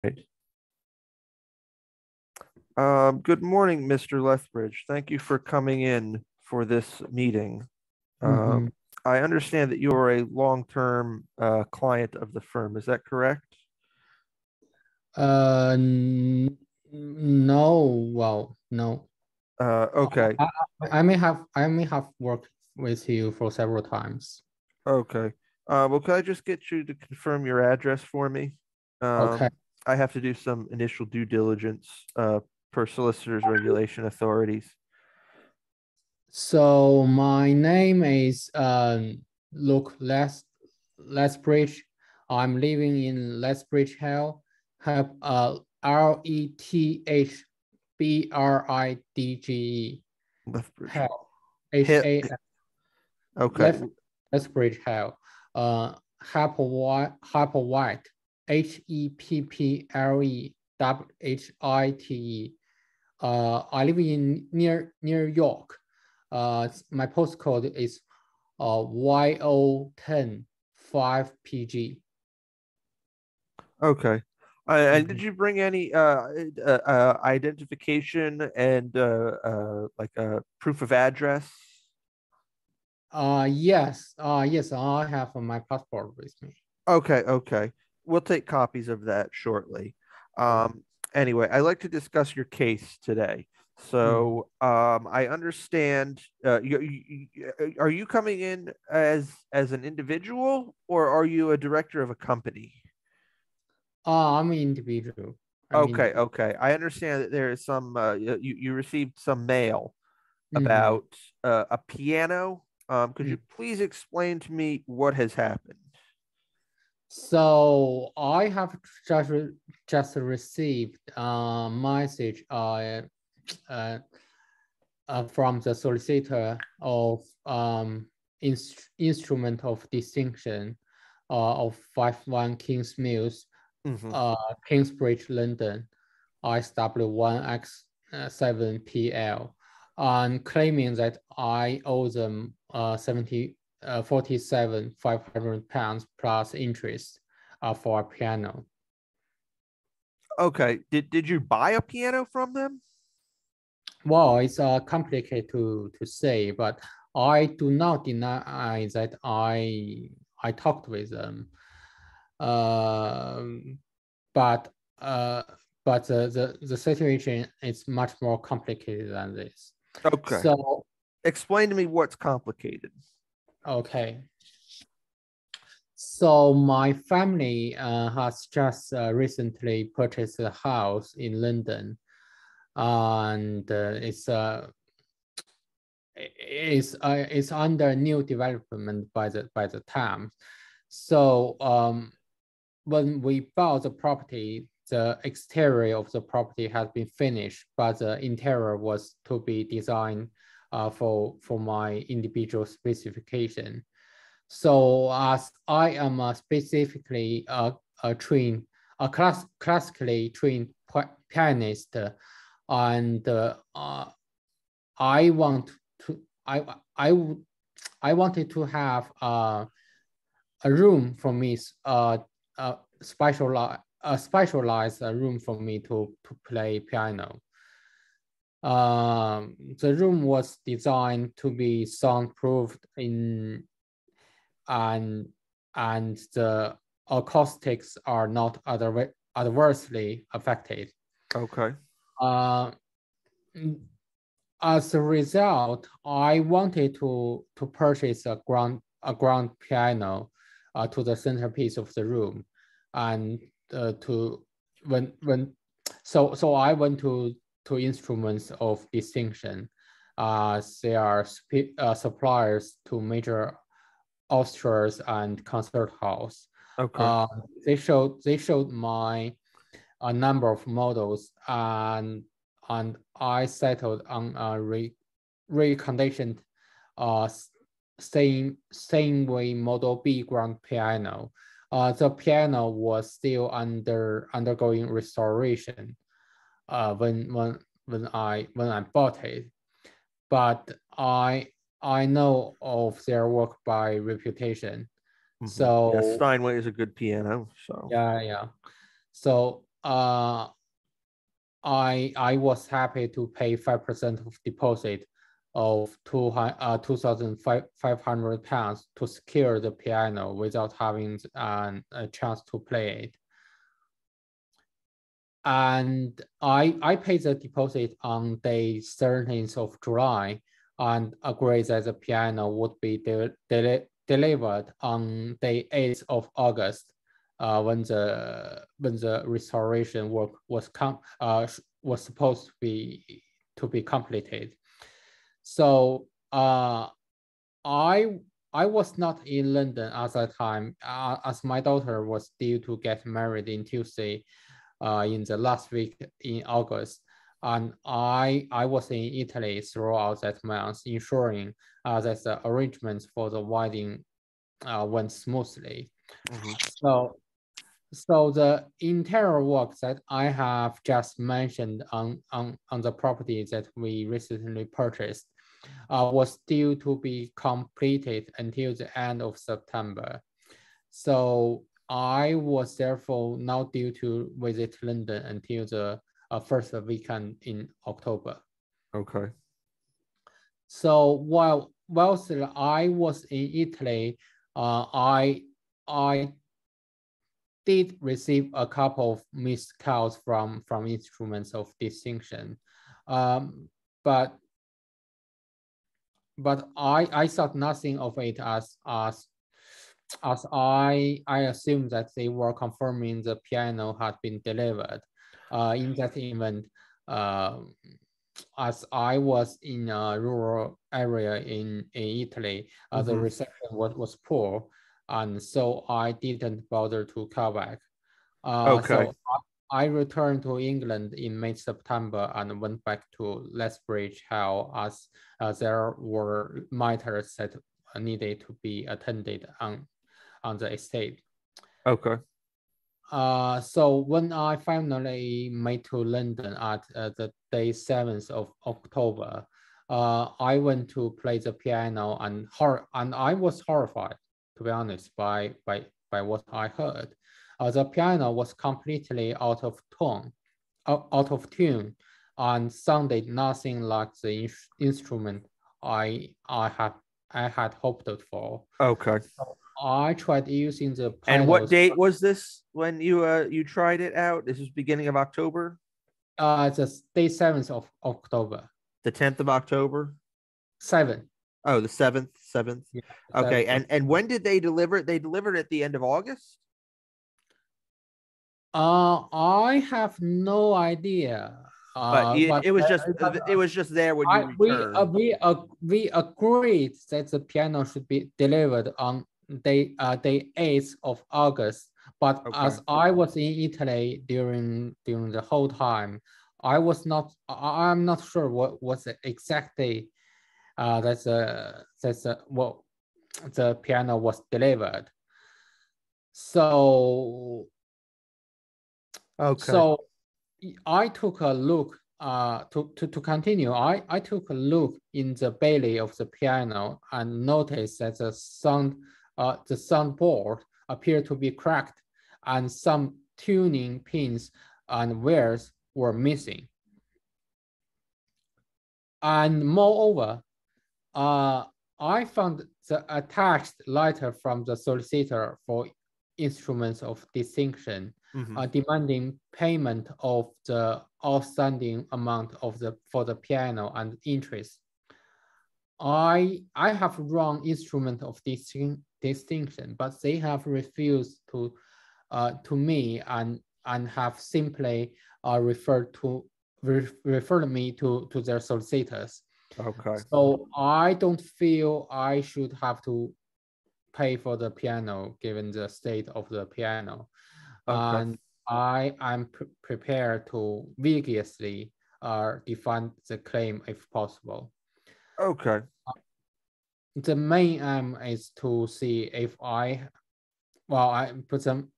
Right. Good morning, Mr. Lethbridge. Thank you for coming in for this meeting. Mm-hmm. I understand that you are a long-term client of the firm. Is that correct? No, well, no. Okay. I may have worked with you for several times. Okay. Well, could I just get you to confirm your address for me? Okay. I have to do some initial due diligence per solicitor's regulation authorities. So my name is Luke Lethbridge. I'm living in Lethbridge Hill. Have Lethbridge Lethbridge. Hill. Hit. HA Okay. Lethbridge Hill. Hyperwhite. HEPPLEWHITE. I live in near York. My postcode is YO10 5PG. Okay. And did you bring any identification and like a proof of address? Yes, I have my passport with me. Okay, okay. We'll take copies of that shortly. Okay. Anyway, I'd like to discuss your case today. Mhm. So, I understand. Are you coming in as an individual, or are you a director of a company? I'm an individual. I'm Okay, individual. okay. I understand that there is some you received some mail Mhm. about a piano. Could you please explain to me what has happened? So I have just received a message uh, from the solicitor of instrument of distinction of 51 Kings Mills, Hmm. Kingsbridge, London, ISW1X7PL, and claiming that I owe them 47,500 pounds plus interest for a piano. Okay. Did you buy a piano from them? Well, it's complicated to say, but I do not deny that I talked with them. Um, but uh, but the situation is much more complicated than this. Okay. So Explain to me what's complicated. okay. So my family has just recently purchased a house in London, and it's under new development by the town. So when we bought the property, the exterior of the property has been finished, but the interior was to be designed for my individual specification. So as I am specifically classically trained pianist, and I want to I I wanted to have a room for me, a specialized room for me to play piano. The room was designed to be soundproofed in and the acoustics are not adversely affected. Okay. Uh, as a result, I wanted to purchase a grand piano to the centerpiece of the room, and to when so I went to instruments of distinction. They are suppliers to major orchestras and concert halls. Okay. Uh, they showed my a number of models, and I settled on a reconditioned uh, Steinway Model B grand piano. The piano was still undergoing restoration when I bought it, but I know of their work by reputation. Yes, So Steinway is a good piano. So, yeah. So I was happy to pay 5% of deposit of £2,500 to secure the piano without having a chance to play it. And I paid the deposit on the 13th of July and agreed that the piano would be delivered on the 8th of August, when the restoration work was supposed to be completed. So I was not in London at that time, as my daughter was due to get married in Tuesday, in the last week in August. And I was in Italy throughout that month, ensuring that the arrangements for the wedding went smoothly. So the interior work that I have just mentioned on the property that we recently purchased was due to be completed until the end of September. So I was therefore not due to visit London until the first weekend in October. Okay. So whilst I was in Italy, I did receive a couple of missed calls from instruments of distinction, but I thought nothing of it as I assumed that they were confirming the piano had been delivered. In that event, as I was in a rural area in Italy, the reception was poor, and so I didn't bother to call back. So I returned to England in mid-September and went back to Lethbridge Hall, as there were matters that needed to be attended on the estate. Okay. So when I finally made to London at the day 7th of October, I went to play the piano, and I was horrified, to be honest, by what I heard. The piano was completely out of tune, and sounded nothing like the instrument I had hoped for. Okay. So I tried using the pedals. And what date was this when you tried it out? This was beginning of October? The day 7th of October. The 10th of October? 7th. Oh, the 7th. Yeah, okay. 7th. And when did they deliver it? They delivered it at the end of August? I have no idea. But it was just there when you returned. We agreed that the piano should be delivered on the 8th of August. But as I was in Italy during the whole time, I'm not sure what was the exact day what the piano was delivered. So so I took a look to continue. I took a look in the belly of the piano and noticed that the soundboard appeared to be cracked, and some tuning pins and wires were missing. And moreover, I found the attached letter from the solicitor for instruments of distinction, demanding payment of the outstanding amount for the piano and interest. I have wrong instrument of distinction, but they have refused to me and have simply referred me to their solicitors. Okay. So I don't feel I should have to pay for the piano given the state of the piano. And I am prepared to vigorously defend the claim if possible. Okay. The main aim is to see if the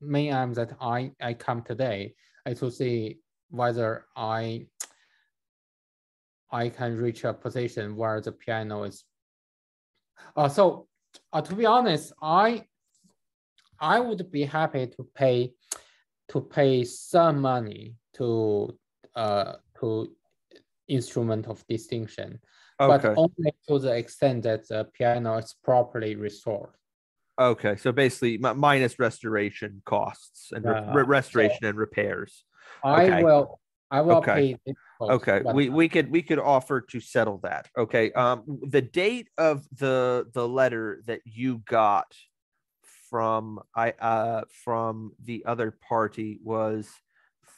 main aim that I come today is to see whether I can reach a position where the piano is. To be honest, I would be happy to pay to pay some money to instrument of distinction, but Okay. only to the extent that the piano is properly restored. Okay. So basically minus restoration costs and restoration and repairs. I Okay. will Okay. pay this cost, Okay, but we could offer to settle that. Okay. The date of the letter that you got from the other party was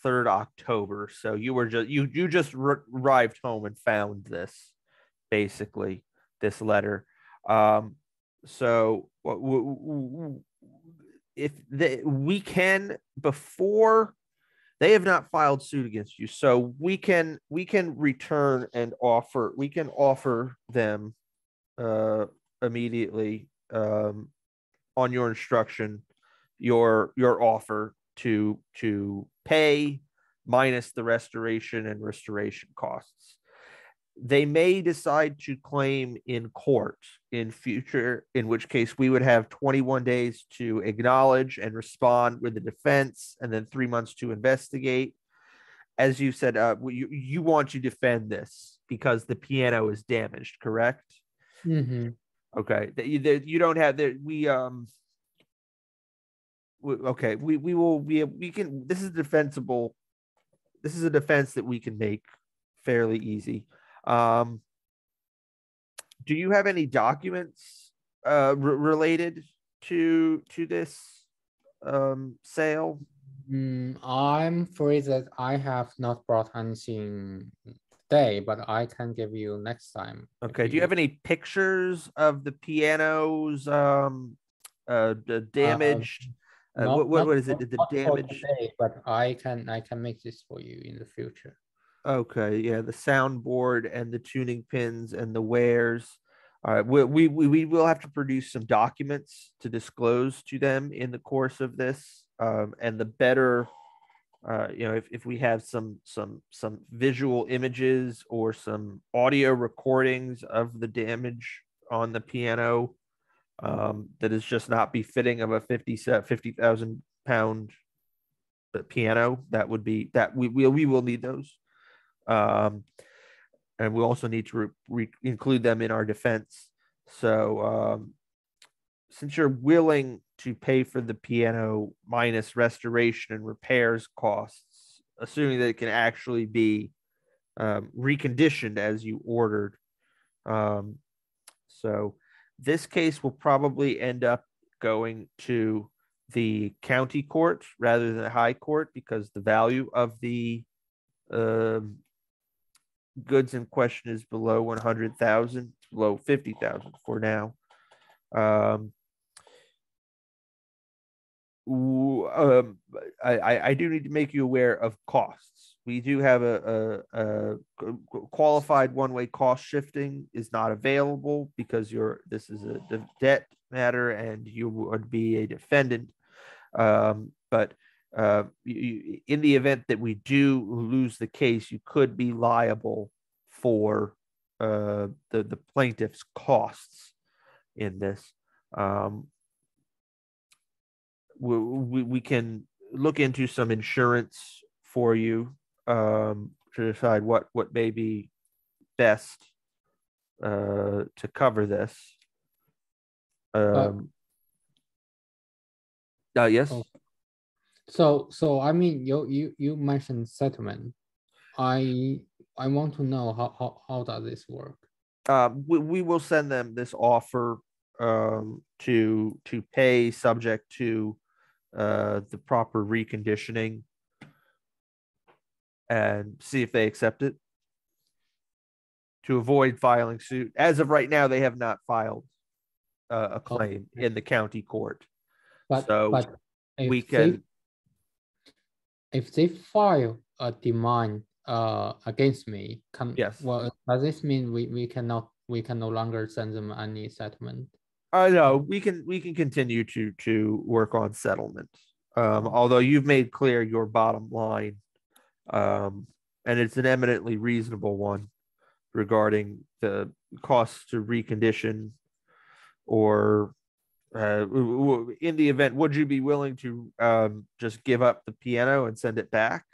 3rd October. So you were just you just arrived home and found this, basically, this letter. So if we can, before they have not filed suit against you, so we can return and offer them immediately, on your instruction, your offer to pay minus the restoration and restoration costs. They may decide to claim in court in future, in which case we would have 21 days to acknowledge and respond with the defense, and then 3 months to investigate. As you said, you want to defend this because the piano is damaged, correct? Mm-hmm. Okay, you don't have there. Okay, we will be, we can. This is defensible. This is a defense that we can make fairly easy. Do you have any documents related to this sale? I'm afraid that I have not brought anything today, but I can give you next time. Okay. Do you have any pictures of the pianos damaged? What is it? The Not for damage? today, but I can make this for you in the future. Okay, yeah, the soundboard and the tuning pins and the wares. All right, we will have to produce some documents to disclose to them in the course of this. And the better, if we have some visual images or some audio recordings of the damage on the piano, that is just not befitting of a 50,000 pound piano, that would be that we will need those. And we also need to include them in our defense. So, since you're willing to pay for the piano minus restoration and repairs costs, assuming that it can actually be reconditioned as you ordered, so this case will probably end up going to the county court rather than the high court, because the value of the goods in question is below 100,000, below 50,000 for now. I do need to make you aware of costs. We do have a qualified one-way cost shifting is not available because this is a debt matter and you would be a defendant. But in the event that we do lose the case, you could be liable for the plaintiff's costs in this. We can look into some insurance for you, to decide what may be best to cover this. Yes. Oh. So I mean, you mentioned settlement. I want to know how does this work? We will send them this offer to pay, subject to the proper reconditioning, and see if they accept it, to avoid filing suit. As of right now, they have not filed a claim in the county court. But we can, if they file a demand against me, yes. Well, does this mean we can no longer send them any settlement? No, we can continue to work on settlement. Although you've made clear your bottom line, and it's an eminently reasonable one regarding the costs to recondition or in the event, would you be willing to just give up the piano and send it back?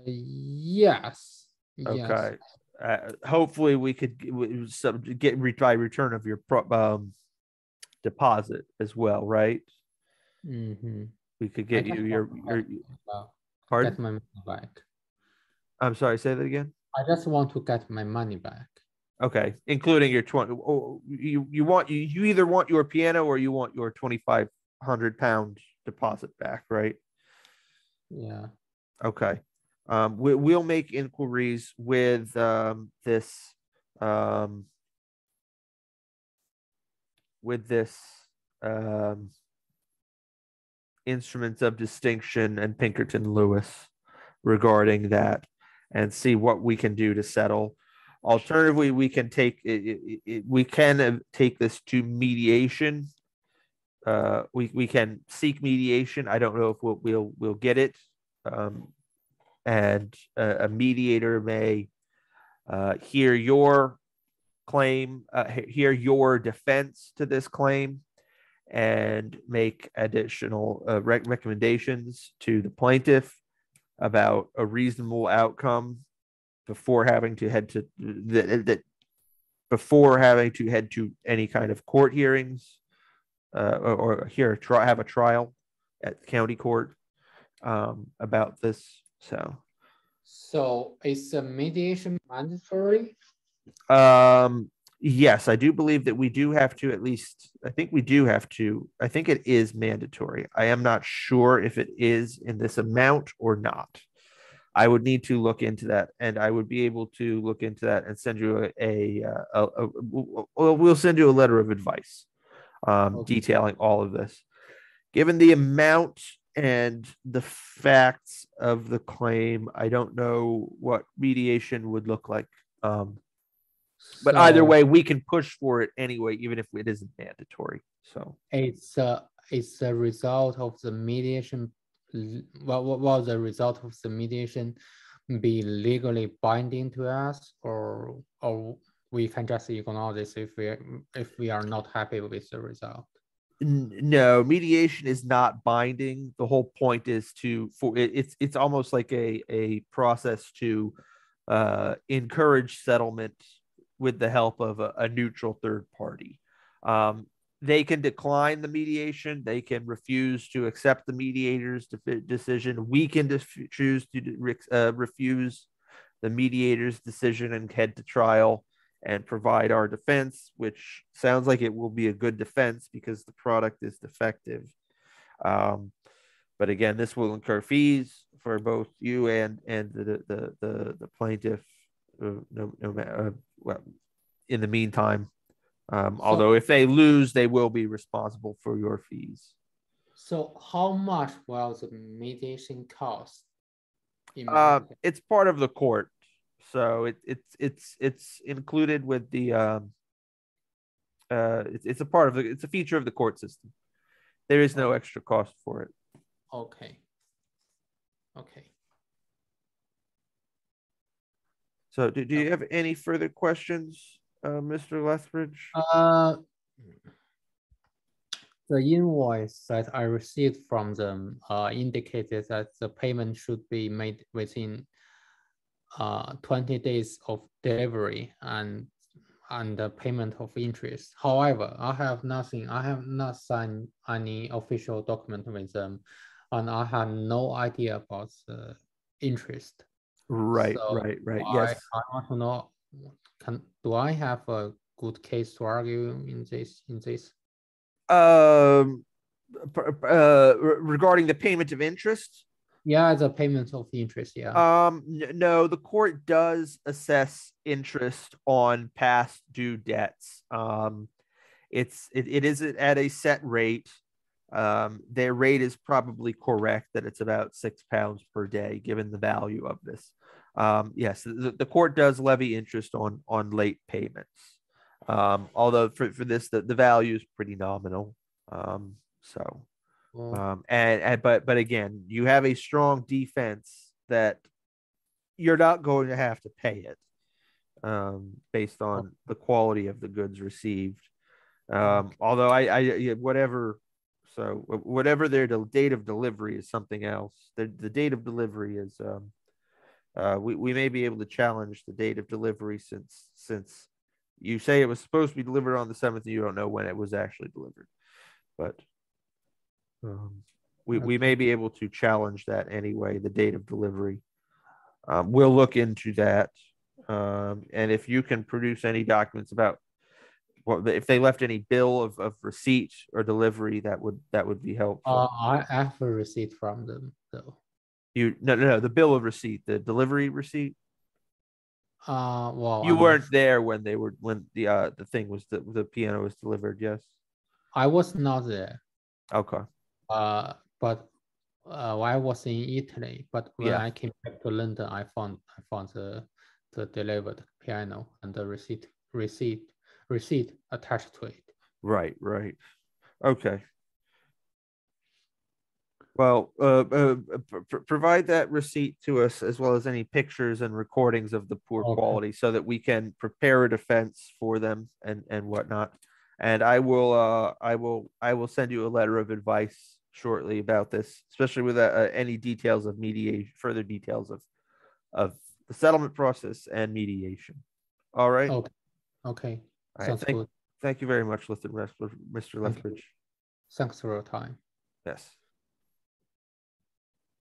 Yes. Yes. Okay. Hopefully we could get by return of your deposit as well, right? Mm-hmm. We could I get just you want your to get pardon? my money back. I'm sorry, say that again. I just want to get my money back. Okay, including your 20. Oh, you either want your piano or you want your 2,500 pound deposit back, right? Yeah. Okay. We'll make inquiries with this um, with this um, instruments of distinction and Pinkerton Lewis regarding that and see what we can do to settle. Alternatively, we can take this to mediation. We can seek mediation. I don't know if we'll get it, and a mediator may hear your claim, hear your defense to this claim, and make additional recommendations to the plaintiff about a reasonable outcome before having to head to any kind of court hearings, or have a trial at county court about this. So is a mediation mandatory? Yes, I do believe that we do have to at least, I think we do have to, I think it is mandatory. I am not sure if it is in this amount or not. I would need to look into that, and I would be able to look into that and send you we'll send you a letter of advice Okay. detailing all of this. Given the amount and the facts of the claim, I don't know what mediation would look like. But either way, we can push for it anyway, even if it isn't mandatory. So it's a result of the mediation. What will the result of the mediation be legally binding to us, or we can just ignore this if we are not happy with the result? No, mediation is not binding. The whole point is it's almost like a process to encourage settlement with the help of a neutral third party. They can decline the mediation. They can refuse to accept the mediator's decision. We can choose to refuse the mediator's decision and head to trial and provide our defense, which sounds like it will be a good defense because the product is defective. But again, this will incur fees for both you and the plaintiff. Well, in the meantime, although if they lose, they will be responsible for your fees. So how much will the mediation cost? It's part of the court, so it's included with the it's a part of it's a feature of the court system. There is no extra cost for it. Okay. Okay. So do you have any further questions, Mr. Lethbridge? The invoice that I received from them indicated that the payment should be made within 20 days of delivery and the payment of interest. However, I have not signed any official document with them, and I have no idea about the interest. Right, so right. Yes. I want to know, do I have a good case to argue in this? Regarding the payment of interest? Yeah, the payment of interest, yeah. No, the court does assess interest on past due debts. It is at a set rate. Their rate is probably correct that it's about £6 per day, given the value of this. Yes, the court does levy interest on late payments. Although for this, the value is pretty nominal. But again, you have a strong defense that you're not going to have to pay it, based on the quality of the goods received. Although whatever, so whatever their date of delivery is something else. The date of delivery is we may be able to challenge the date of delivery since you say it was supposed to be delivered on the 7th and you don't know when it was actually delivered, but we may be able to challenge that anyway, the date of delivery. We'll look into that, and if you can produce any documents about if they left any bill of receipt or delivery, that would be helpful. I have a receipt from them though. No, the bill of receipt, the delivery receipt. Well, You weren't there when the thing was the piano was delivered. Yes, I was not there. Okay. But I was in Italy. But when Yeah. I came back to London, I found the delivered piano and the receipt attached to it. Right. Okay. Well, provide that receipt to us as well as any pictures and recordings of the poor quality so that we can prepare a defense for them and whatnot. And I will send you a letter of advice shortly about this, especially with any details of mediation, further details of the settlement process and mediation. All right. Okay. All right. Sounds good. Thank you very much, Mr. Lethbridge. Thanks for your time. Yes.